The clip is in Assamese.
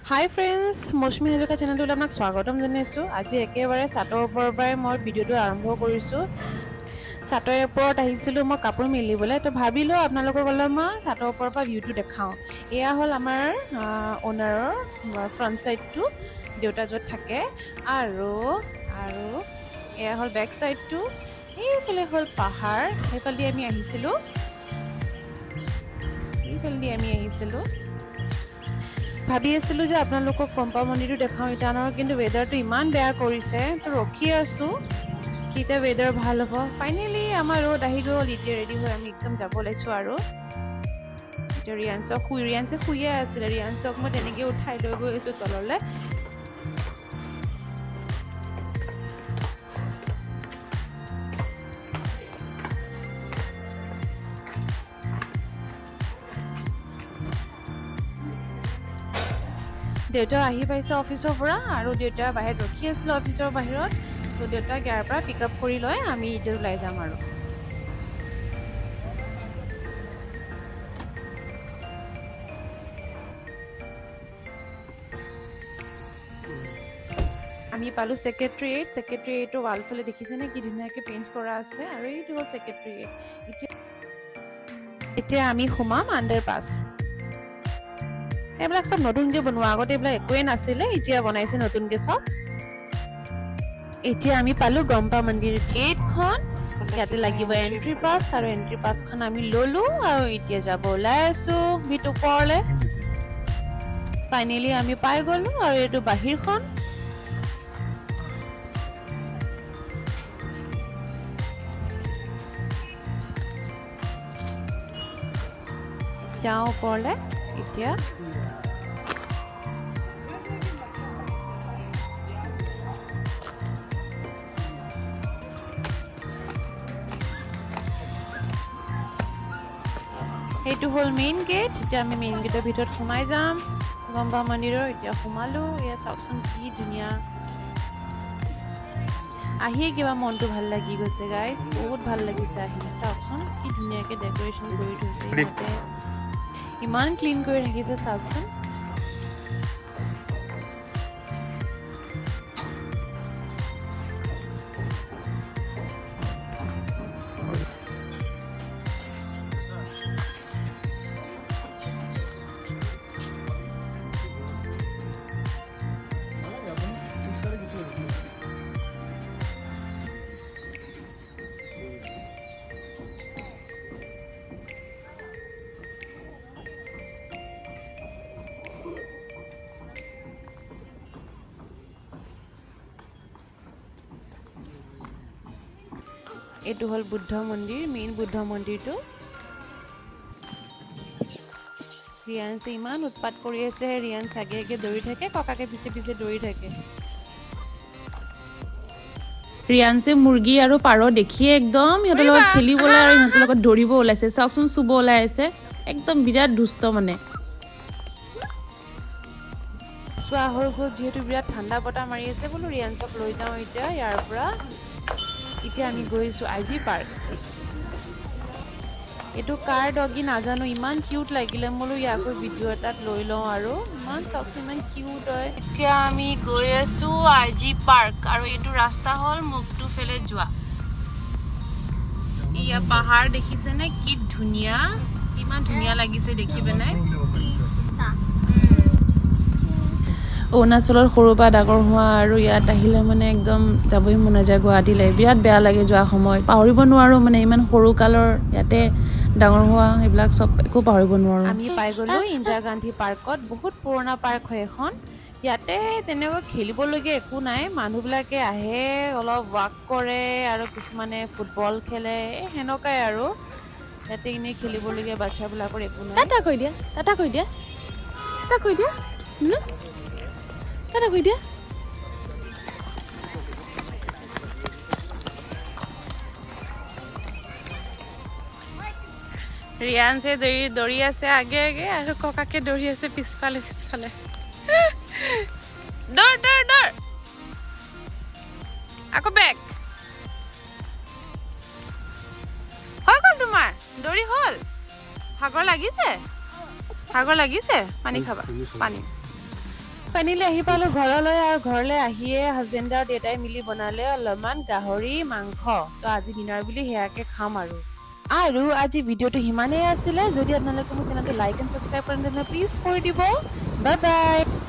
হাই ফ্ৰেণ্ডছ, মৌচুমী হাজৰিকা চেনেলটোলৈ আপোনাক স্বাগতম জনাইছোঁ। আজি একেবাৰে ছাটৰ ওপৰৰ পৰাই মই ভিডিঅ'টো আৰম্ভ কৰিছোঁ। ছাটৰ ওপৰত আহিছিলোঁ মই কাপোৰ মেলিবলৈ, তো ভাবিলোঁ আপোনালোকক অলপ মই ছাটৰ ওপৰৰ পৰা ভিউটো দেখাওঁ। এয়া হ'ল আমাৰ অ'নাৰৰ ফ্ৰণ্ট ছাইডটো, দেউতা য'ত থাকে, আৰু এয়া হ'ল বেক ছাইডটো। এইফালে হ'ল পাহাৰ, সেইফালেদি আমি আহিছিলোঁ। ভাবি আছিলোঁ যে আপোনালোকক গম্পা মন্দিৰটো দেখাওঁ ইটানগৰ, কিন্তু ৱেডাৰটো ইমান বেয়া কৰিছে, তো ৰখি আছোঁ কেতিয়া ৱেডাৰ ভাল হ'ব। ফাইনেলি আমাৰ ৰ'দ আহি গ'ল। এতিয়া ৰেডি হৈ আমি একদম যাব ওলাইছোঁ। আৰু এতিয়া ৰিয়াঞ্চে শুইয়ে আছিলে। ৰিয়াঞ্চক মই তেনেকৈ উঠাই লৈ গৈ আছোঁ তললৈ। দেউতা আহি পাইছে অফিচৰ পৰা, আৰু দেউতা বাহিৰত ৰখি আছিলে অফিচৰ বাহিৰত। তো দেউতাক ইয়াৰ পৰা পিক আপ কৰি লৈ আমি এতিয়া ওলাই যাম। আৰু আমি পালোঁ ছেক্ৰেটেৰিয়েটৰ ৱালফালে দেখিছেনে কি ধুনীয়াকৈ পেইণ্ট কৰা আছে, আৰু এইটো হ'ল ছেক্ৰেটেৰিয়েট। এতিয়া আমি সোমাম আণ্ডাৰপাছ। এইবিলাক চব নতুনকৈ বনোৱা, আগতে এইবিলাক একোৱেই নাছিলে, এতিয়া বনাইছে নতুনকৈ চব। এতিয়া আমি পালোঁ গম্পা মন্দিৰ গেটখন। ইয়াতে লাগিব এণ্ট্ৰি পাছ, আৰু এণ্ট্ৰি পাছখন আমি ল'লোঁ, আৰু এতিয়া যাব ওলাই আছোঁ ভিতৰৰ ওপৰলৈ। ফাইনেলি আমি পাই গ'লোঁ, আৰু এইটো বাহিৰখন। যাওঁ ওপৰলৈ এতিয়া। সেইটো হ'ল মেইন গেট। এতিয়া আমি মেইন গেটৰ ভিতৰত সোমাই যাম গম্পা মন্দিৰৰ। এতিয়া সোমালোঁ। এয়া চাওকচোন কি ধুনীয়া, আহিয়ে কিবা মনটো ভাল লাগি গৈছে গাইজ, বহুত ভাল লাগিছে আহি। চাওকচোন কি ধুনীয়াকৈ ডেক'ৰেশ্যন কৰি থৈছে ইহঁতে, ইমান ক্লিন কৰি ৰাখিছে চাওকচোন। এইটো হ'ল বুদ্ধ মন্দিৰ, মেইন বুদ্ধ মন্দিৰটো। ৰিয়াঞ্চে ইমান উৎপাত কৰি আছে, ৰিয়াঞ্চ আগে আগে দৌৰি থাকে, ককাকে পিছে পিছে দৌৰি থাকে। ৰিয়াঞ্চে মুৰ্গী আৰু পাৰ দেখিয়ে একদম সিহঁতৰ লগত খেলিবলৈ আৰু সিহঁতৰ লগত দৌৰিব ওলাইছে। চাওকচোন চুব ওলাই আছে, একদম বিৰাট দুষ্ট মানে। চোৱা হৈ গ'ল, যিহেতু বিৰাট ঠাণ্ডা বতাহ মাৰি আছে, বোলো ৰিয়াঞ্চক লৈ যাওঁ এতিয়া ইয়াৰ পৰা। এতিয়া আমি গৈছোঁ আইজি পাৰ্ক। এইটো কাৰ ডগী নাজানো, ইমান কিউট লাগিলে, বোলো ইয়াকো ভিডিঅ' এটাত লৈ লওঁ। আৰু ইমান চাওকচোন ইমান কিউট হয়। এতিয়া আমি গৈ আছোঁ আইজি পাৰ্ক, আৰু এইটো ৰাস্তা হ'ল মুখটো ফেলে যোৱা। ইয়া পাহাৰ দেখিছেনে কি ধুনীয়া, ইমান ধুনীয়া লাগিছে দেখি পেলাই। অৰুণাচলৰ সৰুৰ পৰা ডাঙৰ হোৱা, আৰু ইয়াত আহিলে মানে একদম যাবই মন নাযায় গুৱাহাটীলৈ। বিৰাট বেয়া লাগে যোৱা সময়ত, পাহৰিব নোৱাৰোঁ মানে ইমান সৰু কালৰ ইয়াতে ডাঙৰ হোৱা, এইবিলাক চব একো পাহৰিব নোৱাৰোঁ। আমি পাই গ'লোঁ ইন্দিৰা গান্ধী পাৰ্কত। বহুত পুৰণা পাৰ্ক হয় এখন। ইয়াতে তেনেকৈ খেলিবলগীয়া একো নাই, মানুহবিলাকে আহে অলপ ৱাক কৰে, আৰু কিছুমানে ফুটবল খেলে, সেনেকুৱাই আৰু। ইয়াতে এনেই খেলিবলগীয়া বাচ্ছাবিলাকৰ একো নাই। টাটা কৈ দিয়া, টাটা কৈ দিয়া, টাটা কৈ দিয়া, টাটা কৈ দিয়া। ৰিয়াঞ্চে দৌৰি আছে আগে আগে, আৰু ককাকে দৌৰি আছে পিছফালে পিছফালে। দৌৰ দৌৰ দৌৰ, আকৌ বেক। হৈ গ'ল তোমাৰ দৌৰি হ'ল। ভাগৰ লাগিছে? পানী খাবা, পানী। ফাইনেলি আহি পালো ঘৰলৈ আৰু ঘৰলৈ আহিয়ে হাজবেণ্ড আৰু দেউতাই মিলি বনালে অলপমান গাহৰি মাংস তো আজি ডিনাৰ বুলি সেয়াকে খাম আৰু আজি ভিডিঅ'টো সিমানেই আছিলে যদি আপোনালোকে মোৰ চেনেলটো লাইক এণ্ড ছাবস্ক্ৰাইব কৰে তেন্তে প্লিজ কৰি দিব বাই বাই